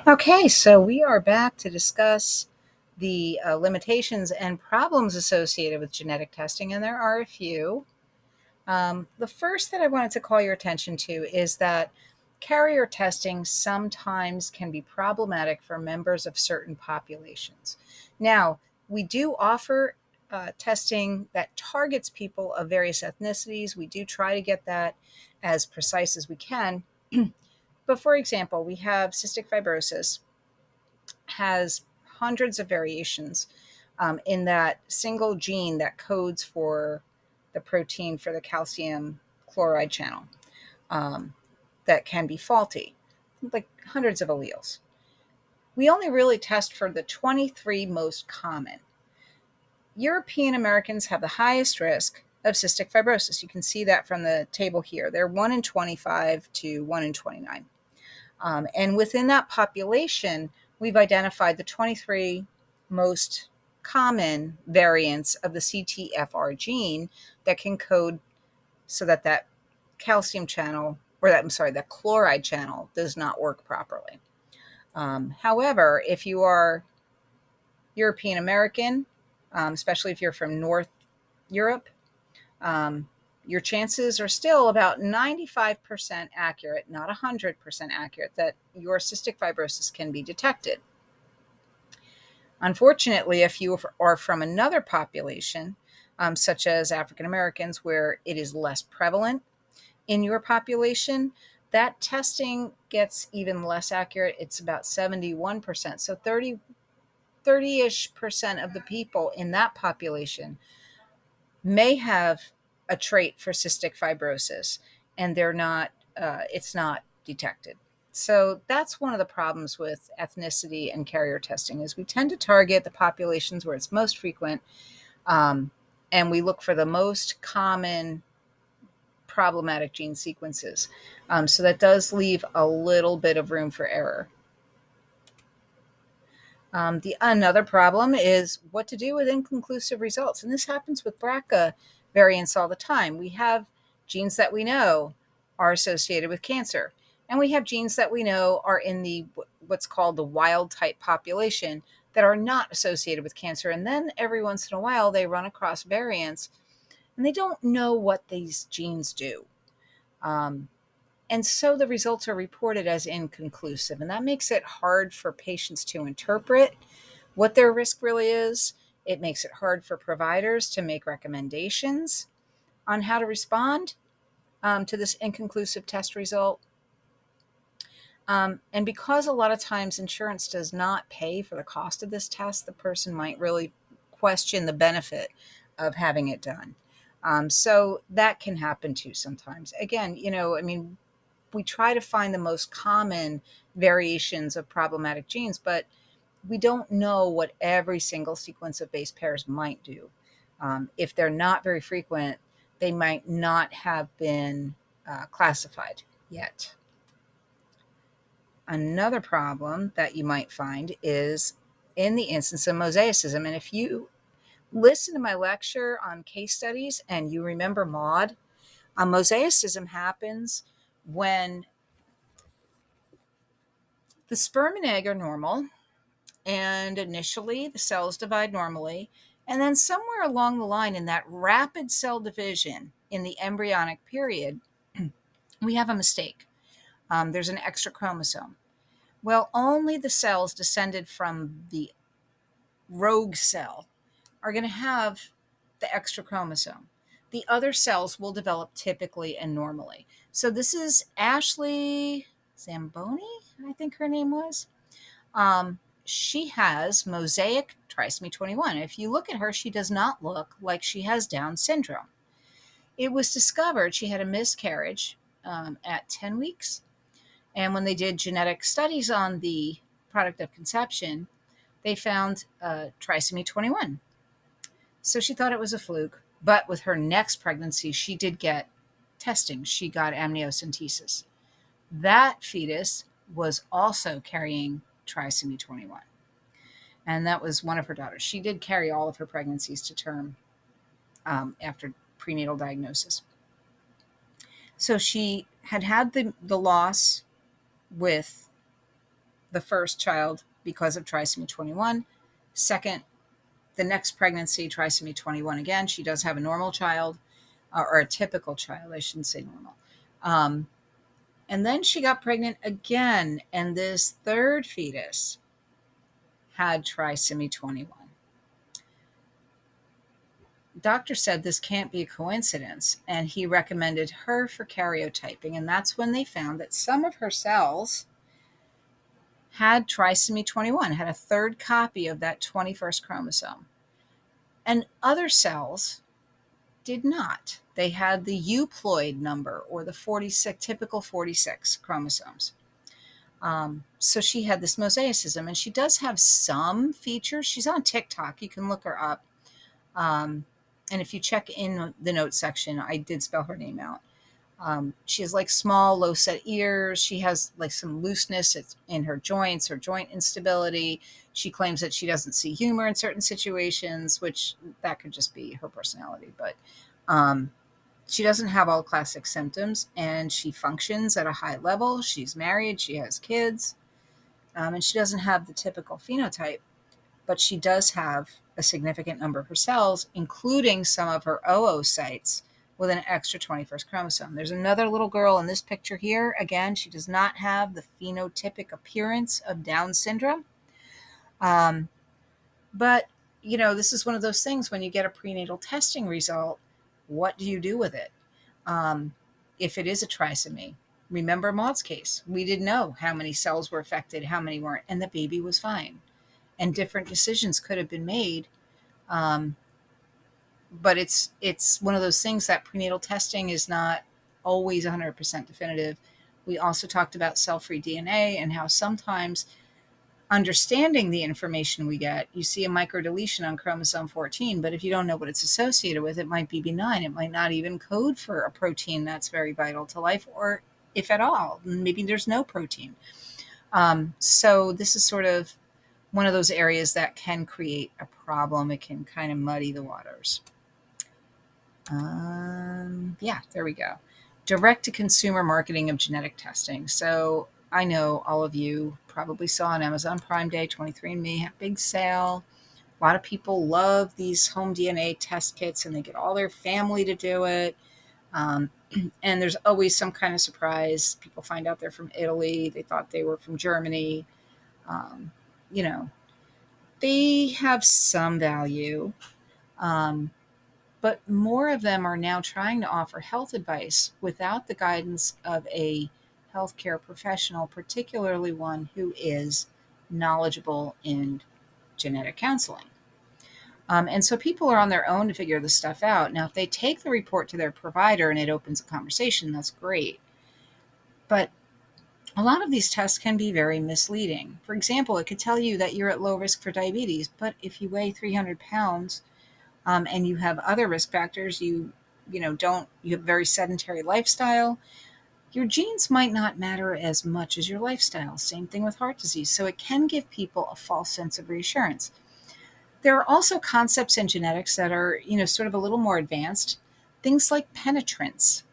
Okay, so we are back to discuss the limitations and problems associated with genetic testing, and there are a few. The first that I wanted to call your attention to is that carrier testing sometimes can be problematic for members of certain populations. Now, we do offer testing that targets people of various ethnicities. We do try to get that as precise as we can. But for example, we have cystic fibrosis has hundreds of variations in that single gene that codes for the protein for the calcium chloride channel that can be faulty, like hundreds of alleles. We only really test for the 23 most common. European Americans have the highest risk of cystic fibrosis. You can see that from the table here. They're 1 in 25 to 1 in 29. And within that population, we've identified the 23 most common variants of the CTFR gene that can code so that that calcium channel, or that chloride channel does not work properly. However, if you are European American, especially if you're from North Europe, your chances are still about 95% accurate, not 100% accurate, that your cystic fibrosis can be detected. Unfortunately, if you are from another population, such as African Americans, where it is less prevalent in your population, that testing gets even less accurate. It's about 71%. So 30-ish percent of the people in that population may have a trait for cystic fibrosis, and it's not detected. So that's one of the problems with ethnicity and carrier testing is we tend to target the populations where it's most frequent, and we look for the most common problematic gene sequences. So that does leave a little bit of room for error. Another problem is what to do with inconclusive results. And this happens with BRCA variants all the time. We have genes that we know are associated with cancer, and we have genes that we know are in the what's called the wild type population that are not associated with cancer. And then every once in a while, they run across variants, and they don't know what these genes do. And so the results are reported as inconclusive, and that makes it hard for patients to interpret what their risk really is. It makes it hard for providers to make recommendations on how to respond to this inconclusive test result. And because a lot of times insurance does not pay for the cost of this test, the person might really question the benefit of having it done. So that can happen too sometimes. Again, we try to find the most common variations of problematic genes, but we don't know what every single sequence of base pairs might do. If they're not very frequent, they might not have been classified yet. Another problem that you might find is in the instance of mosaicism. And if you listen to my lecture on case studies and you remember MAUD, mosaicism happens when the sperm and egg are normal, and initially the cells divide normally, and then somewhere along the line in that rapid cell division in the embryonic period, we have a mistake. There's an extra chromosome. Well, only the cells descended from the rogue cell are going to have the extra chromosome. The other cells will develop typically and normally. So this is Ashley Zamboni, I think her name was. She has mosaic trisomy 21. If you look at her, she does not look like she has Down syndrome. It was discovered she had a miscarriage at 10 weeks. And when they did genetic studies on the product of conception, they found trisomy 21. So she thought it was a fluke. But with her next pregnancy, she did get testing. She got amniocentesis. That fetus was also carrying trisomy 21. And that was one of her daughters. She did carry all of her pregnancies to term after prenatal diagnosis. So she had the loss with the first child because of trisomy 21. Second, the next pregnancy, trisomy 21 again. She does have a normal child, or a typical child. I shouldn't say normal. And then she got pregnant again, and this third fetus had trisomy 21. Doctor said this can't be a coincidence, and he recommended her for karyotyping. And that's when they found that some of her cells had trisomy 21, had a third copy of that 21st chromosome. And other cells did not. They had the euploid number, or the 46, typical 46 chromosomes. So she had this mosaicism, and she does have some features. She's on TikTok. You can look her up. And if you check in the notes section, I did spell her name out. She has like small, low set ears. She has like some looseness in her joints or joint instability. She claims that she doesn't see humor in certain situations, which that could just be her personality. But she doesn't have all classic symptoms, and she functions at a high level. She's married. She has kids. And she doesn't have the typical phenotype, but she does have a significant number of her cells, including some of her oocytes with an extra 21st chromosome. There's another little girl in this picture here. Again, she does not have the phenotypic appearance of Down syndrome. But, this is one of those things when you get a prenatal testing result, what do you do with it? If it is a trisomy, remember Maud's case. We didn't know how many cells were affected, how many weren't, and the baby was fine. And different decisions could have been made. But it's one of those things that prenatal testing is not always 100% definitive. We also talked about cell-free DNA and how sometimes understanding the information we get, you see a microdeletion on chromosome 14, but if you don't know what it's associated with, it might be benign. It might not even code for a protein that's very vital to life, or if at all, maybe there's no protein. So this is sort of one of those areas that can create a problem. It can kind of muddy the waters. Yeah, there we go. Direct-to-consumer marketing of genetic testing. So I know all of you probably saw on Amazon Prime Day, 23andMe had a big sale. A lot of people love these home DNA test kits, and they get all their family to do it. And there's always some kind of surprise. People find out they're from Italy. They thought they were from Germany. They have some value. But more of them are now trying to offer health advice without the guidance of a healthcare professional, particularly one who is knowledgeable in genetic counseling. And so people are on their own to figure this stuff out. Now, if they take the report to their provider and it opens a conversation, that's great. But a lot of these tests can be very misleading. For example, it could tell you that you're at low risk for diabetes, but if you weigh 300 pounds, and you have other risk factors, you have a very sedentary lifestyle, your genes might not matter as much as your lifestyle. Same thing with heart disease. So it can give people a false sense of reassurance. There are also concepts in genetics that are, sort of a little more advanced. Things like penetrance,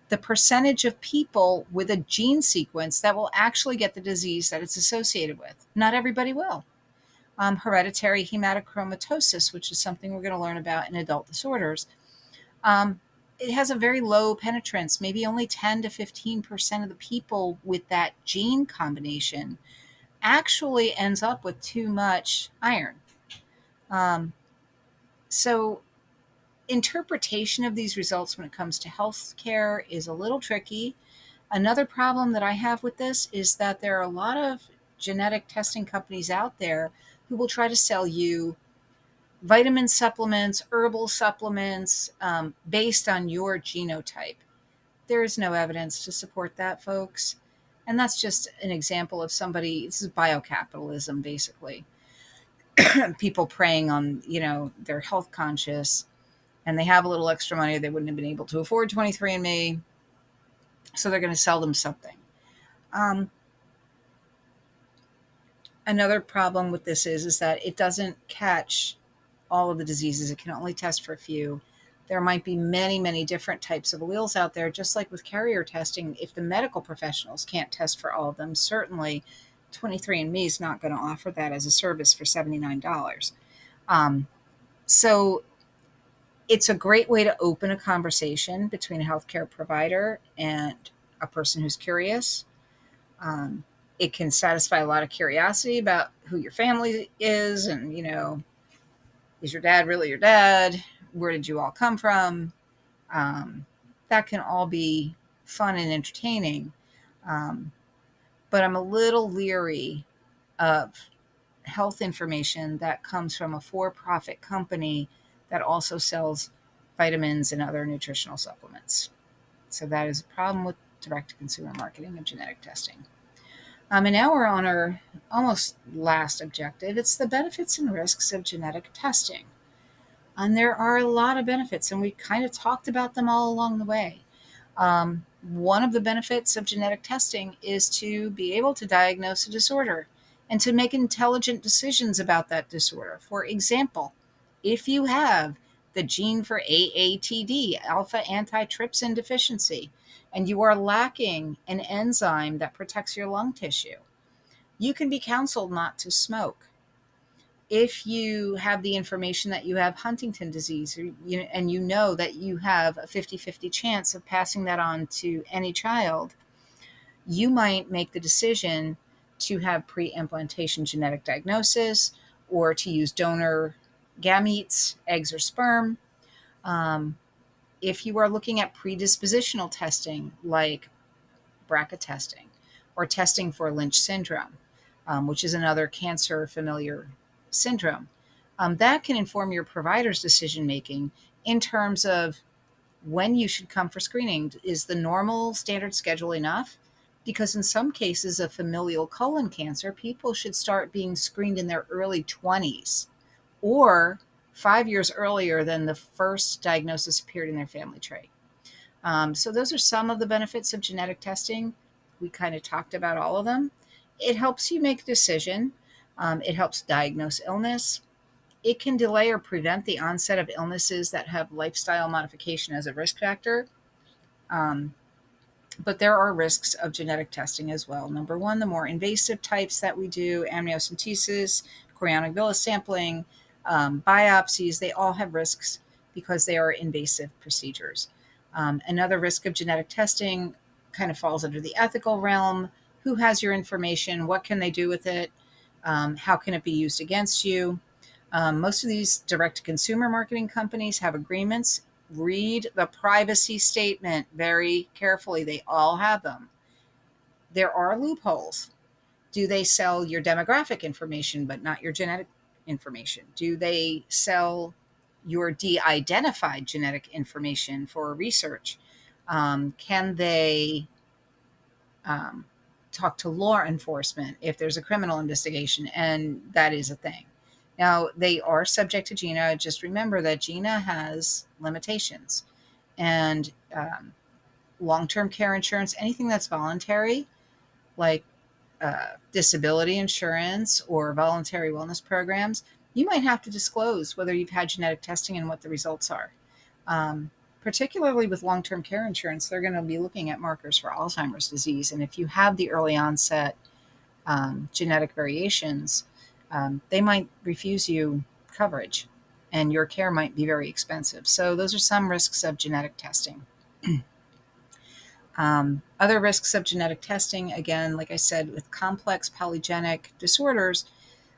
the percentage of people with a gene sequence that will actually get the disease that it's associated with. Not everybody will. Hereditary hematochromatosis, which is something we're going to learn about in adult disorders. It has a very low penetrance, maybe only 10 to 15% of the people with that gene combination actually ends up with too much iron. So interpretation of these results when it comes to healthcare is a little tricky. Another problem that I have with this is that there are a lot of genetic testing companies out there who will try to sell you vitamin supplements, herbal supplements, based on your genotype. There is no evidence to support that, folks. And that's just an example of this is biocapitalism, basically. People preying on, they're health conscious and they have a little extra money. They wouldn't have been able to afford 23andMe. So they're going to sell them something. Another problem with this is that it doesn't catch all of the diseases. It can only test for a few. There might be many, many different types of alleles out there, just like with carrier testing. If the medical professionals can't test for all of them, certainly 23andMe is not going to offer that as a service for $79. Um, so it's a great way to open a conversation between a healthcare provider and a person who's curious. Um, it can satisfy a lot of curiosity about who your family is, and is your dad really your dad? Where did you all come from? Um, that can all be fun and entertaining. Um, but I'm a little leery of health information that comes from a for-profit company that also sells vitamins and other nutritional supplements. So that is a problem with direct-to-consumer marketing of genetic testing. And now we're on our almost last objective. It's the benefits and risks of genetic testing. And there are a lot of benefits, and we kind of talked about them all along the way. One of the benefits of genetic testing is to be able to diagnose a disorder and to make intelligent decisions about that disorder. For example, if you have the gene for AATD, alpha antitrypsin deficiency, and you are lacking an enzyme that protects your lung tissue, you can be counseled not to smoke. If you have the information that you have Huntington disease, and you know that you have a 50-50 chance of passing that on to any child, you might make the decision to have pre-implantation genetic diagnosis or to use donor gametes, eggs or sperm. If you are looking at predispositional testing like BRCA testing or testing for Lynch syndrome, which is another cancer familiar syndrome, that can inform your provider's decision making in terms of when you should come for screening. Is the normal standard schedule enough? Because in some cases of familial colon cancer, people should start being screened in their early 20s or 5 years earlier than the first diagnosis appeared in their family trait. So those are some of the benefits of genetic testing. We kind of talked about all of them. It helps you make a decision. It helps diagnose illness. It can delay or prevent the onset of illnesses that have lifestyle modification as a risk factor. Um, but there are risks of genetic testing as well. Number one, the more invasive types that we do, amniocentesis, chorionic villus sampling, biopsies, they all have risks because they are invasive procedures. Another risk of genetic testing kind of falls under the ethical realm. Who has your information? What can they do with it? How can it be used against you? Most of these direct-to-consumer marketing companies have agreements. Read the privacy statement very carefully. They all have them. There are loopholes. Do they sell your demographic information but not your genetic information? Do they sell your de-identified genetic information for research? Can they um, talk to law enforcement if there's a criminal investigation? And that is a thing. Now, they are subject to GINA. Just remember that GINA has limitations. And long-term care insurance, anything that's voluntary, like disability insurance or voluntary wellness programs, you might have to disclose whether you've had genetic testing and what the results are. Particularly with long-term care insurance, they're going to be looking at markers for Alzheimer's disease. And if you have the early onset genetic variations, they might refuse you coverage and your care might be very expensive. So those are some risks of genetic testing. Other risks of genetic testing, again, like I said, with complex polygenic disorders,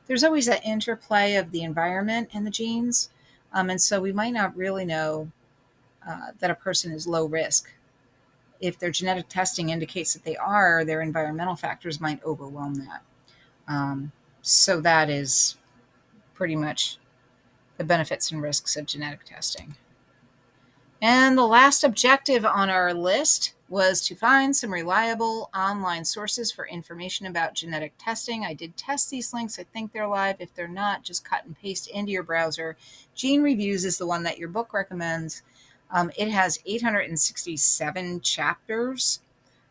there's always that interplay of the environment and the genes. And so we might not really know that a person is low risk. If their genetic testing indicates that they are, their environmental factors might overwhelm that. So that is pretty much the benefits and risks of genetic testing. And the last objective on our list was to find some reliable online sources for information about genetic testing. I did test these links. I think they're live. If they're not, just cut and paste into your browser. Gene Reviews is the one that your book recommends. It has 867 chapters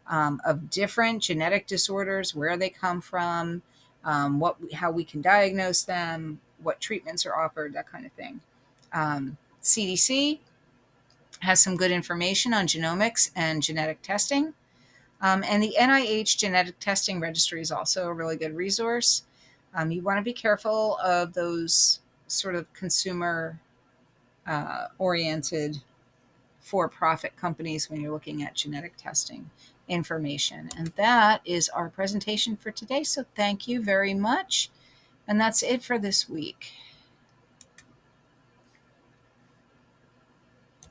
of different genetic disorders, where they come from, how we can diagnose them, what treatments are offered, that kind of thing. CDC has some good information on genomics and genetic testing. And the NIH Genetic Testing Registry is also a really good resource. You want to be careful of those sort of consumer oriented for profit companies when you're looking at genetic testing information. And that is our presentation for today. So thank you very much. And that's it for this week.